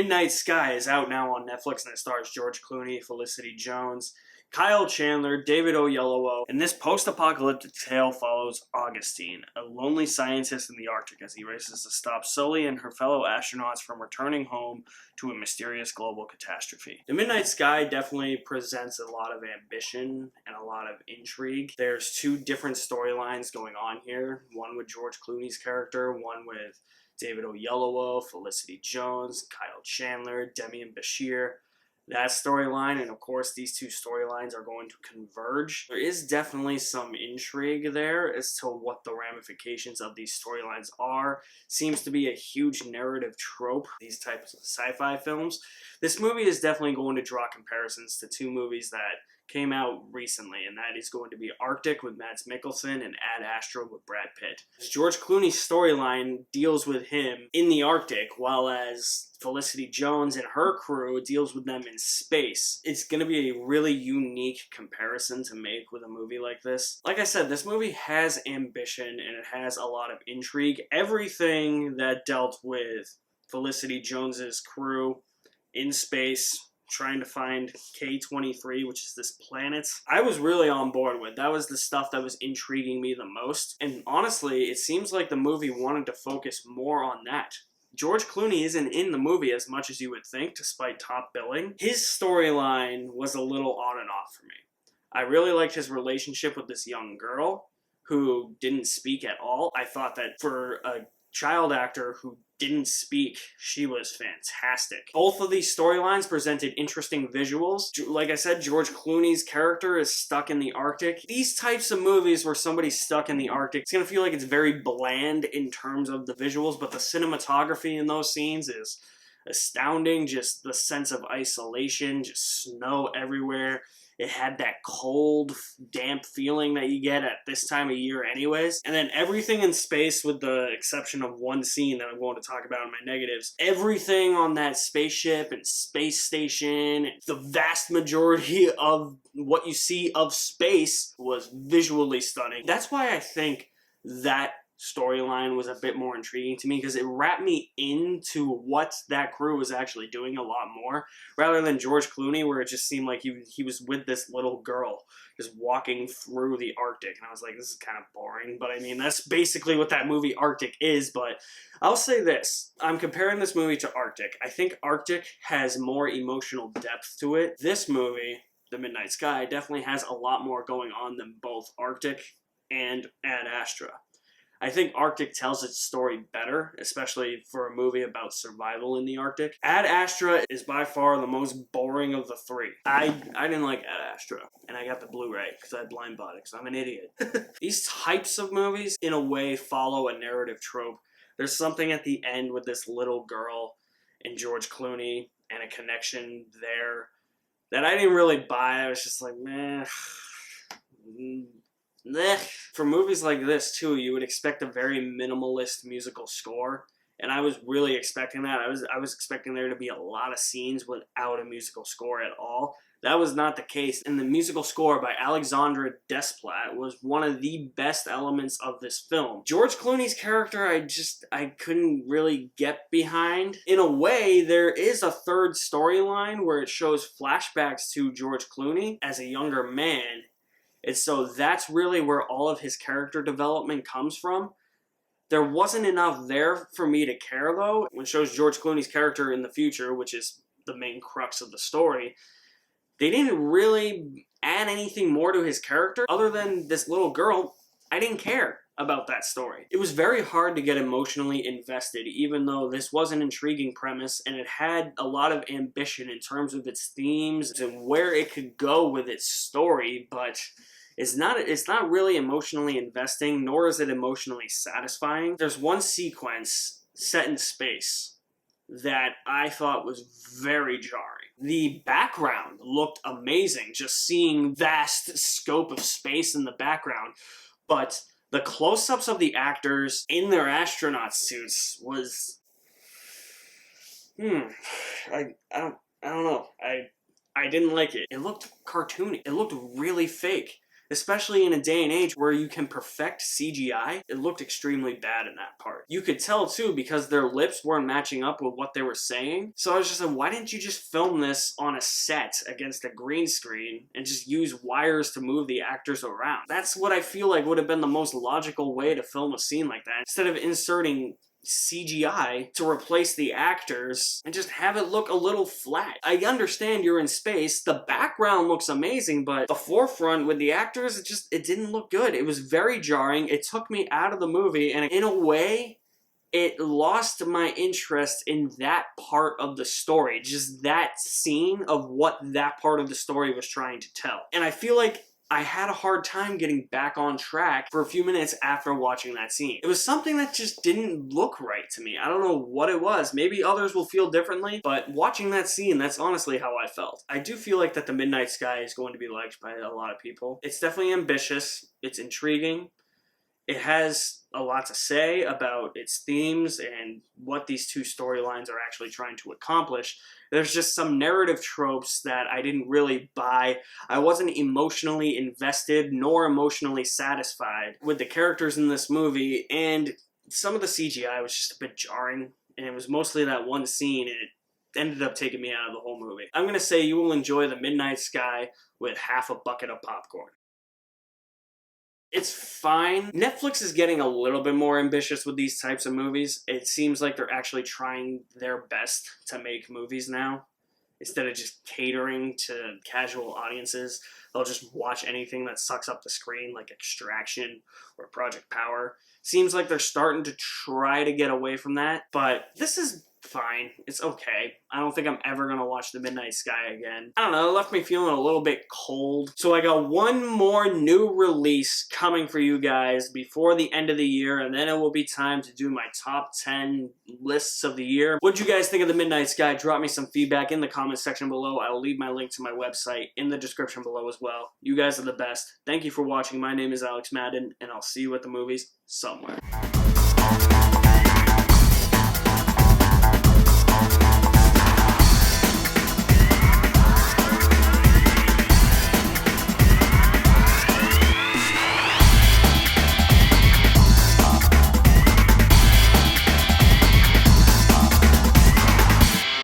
Midnight Sky is out now on Netflix, and it stars George Clooney, Felicity Jones, Kyle Chandler, David Oyelowo, and this post-apocalyptic tale follows Augustine, a lonely scientist in the Arctic as he races to stop Sully and her fellow astronauts from returning home to a mysterious global catastrophe. The Midnight Sky definitely presents a lot of ambition and a lot of intrigue. There's two different storylines going on here, one with George Clooney's character, one with David Oyelowo, Felicity Jones, Kyle Chandler, Demian Bashir. That storyline, and of course these two storylines are going to converge. There is definitely some intrigue there as to what the ramifications of these storylines are. Seems to be a huge narrative trope, these types of sci-fi films. This movie is definitely going to draw comparisons to two movies that came out recently, and that is going to be Arctic with Mads Mikkelsen and Ad Astra with Brad Pitt. George Clooney's storyline deals with him in the Arctic, while as Felicity Jones and her crew deals with them in space. It's going to be a really unique comparison to make with a movie like this. Like I said, this movie has ambition and it has a lot of intrigue. Everything that dealt with Felicity Jones's crew in space, trying to find K-23, which is this planet, I was really on board with. That was the stuff that was intriguing me the most. And honestly, it seems like the movie wanted to focus more on that. George Clooney isn't in the movie as much as you would think, despite top billing. His storyline was a little on and off for me. I really liked his relationship with this young girl who didn't speak at all. I thought that for a child actor who didn't speak, she was fantastic. Both of these storylines presented interesting visuals. Like I said, George Clooney's character is stuck in the Arctic. These types of movies where somebody's stuck in the Arctic, it's gonna feel like it's very bland in terms of the visuals, but the cinematography in those scenes is astounding. Just the sense of isolation, just snow everywhere. It had that cold, damp feeling that you get at this time of year anyways. And then everything in space, with the exception of one scene that I'm going to talk about in my negatives, everything on that spaceship and space station, the vast majority of what you see of space was visually stunning. That's why I think that storyline was a bit more intriguing to me, because it wrapped me into what that crew was actually doing a lot more, rather than George Clooney, where it just seemed like he was with this little girl just walking through the Arctic, and I was like, this is kind of boring. But I mean, that's basically what that movie Arctic is. But I'll say this, I'm comparing this movie to Arctic. I think Arctic has more emotional depth to it. This movie, The Midnight Sky, definitely has a lot more going on than both Arctic and Ad Astra. I think Arctic tells its story better, especially for a movie about survival in the Arctic. Ad Astra is by far the most boring of the three. I didn't like Ad Astra, and I got the Blu-ray because I blind bought it because I'm an idiot. These types of movies, in a way, follow a narrative trope. There's something at the end with this little girl and George Clooney and a connection there that I didn't really buy. I was just like, meh. For movies like this, too, you would expect a very minimalist musical score, and I was really expecting that. I was expecting there to be a lot of scenes without a musical score at all. That was not the case, and the musical score by Alexandre Desplat was one of the best elements of this film. George Clooney's character, I couldn't really get behind. In a way, there is a third storyline where it shows flashbacks to George Clooney as a younger man. And so that's really where all of his character development comes from. There wasn't enough there for me to care, though. When it shows George Clooney's character in the future, which is the main crux of the story, they didn't really add anything more to his character other than this little girl. I didn't care about that story. It was very hard to get emotionally invested, even though this was an intriguing premise and it had a lot of ambition in terms of its themes and where it could go with its story, but it's not really emotionally investing, nor is it emotionally satisfying. There's one sequence set in space that I thought was very jarring. The background looked amazing, just seeing vast scope of space in the background, but the close-ups of the actors in their astronaut suits was, I don't know. I didn't like it. It looked cartoony. It looked really fake. especially in a day and age where you can perfect CGI. It looked extremely bad in that part. You could tell too because their lips weren't matching up with what they were saying. So I was just like, why didn't you just film this on a set against a green screen and just use wires to move the actors around? That's what I feel like would have been the most logical way to film a scene like that, instead of inserting CGI to replace the actors and just have it look a little flat. I understand you're in space, the background looks amazing, but the forefront with the actors, it didn't look good. It was very jarring. It took me out of the movie, and in a way, it lost my interest in that part of the story. Just that scene of what that part of the story was trying to tell. And I feel like I had a hard time getting back on track for a few minutes after watching that scene. It was something that just didn't look right to me. I don't know what it was. Maybe others will feel differently, but watching that scene, that's honestly how I felt. I do feel like that The Midnight Sky is going to be liked by a lot of people. It's definitely ambitious. It's intriguing. It has a lot to say about its themes and what these two storylines are actually trying to accomplish. There's just some narrative tropes that I didn't really buy. I wasn't emotionally invested nor emotionally satisfied with the characters in this movie, and some of the CGI was just a bit jarring, and it was mostly that one scene, and it ended up taking me out of the whole movie. I'm going to say you will enjoy The Midnight Sky with half a bucket of popcorn. It's fine. Netflix is getting a little bit more ambitious with these types of movies. It seems like they're actually trying their best to make movies now. Instead of just catering to casual audiences, they'll just watch anything that sucks up the screen, like Extraction or Project Power. Seems like they're starting to try to get away from that, but this is fine. It's okay. I don't think I'm ever going to watch The Midnight Sky again. I don't know, it left me feeling a little bit cold. So I got one more new release coming for you guys before the end of the year, and then it will be time to do my top 10 lists of the year. What'd you guys think of The Midnight Sky? Drop me some feedback in the comment section below. I will leave my link to my website in the description below as well. You guys are the best. Thank you for watching. My name is Alex Madden, and I'll see you at the movies somewhere.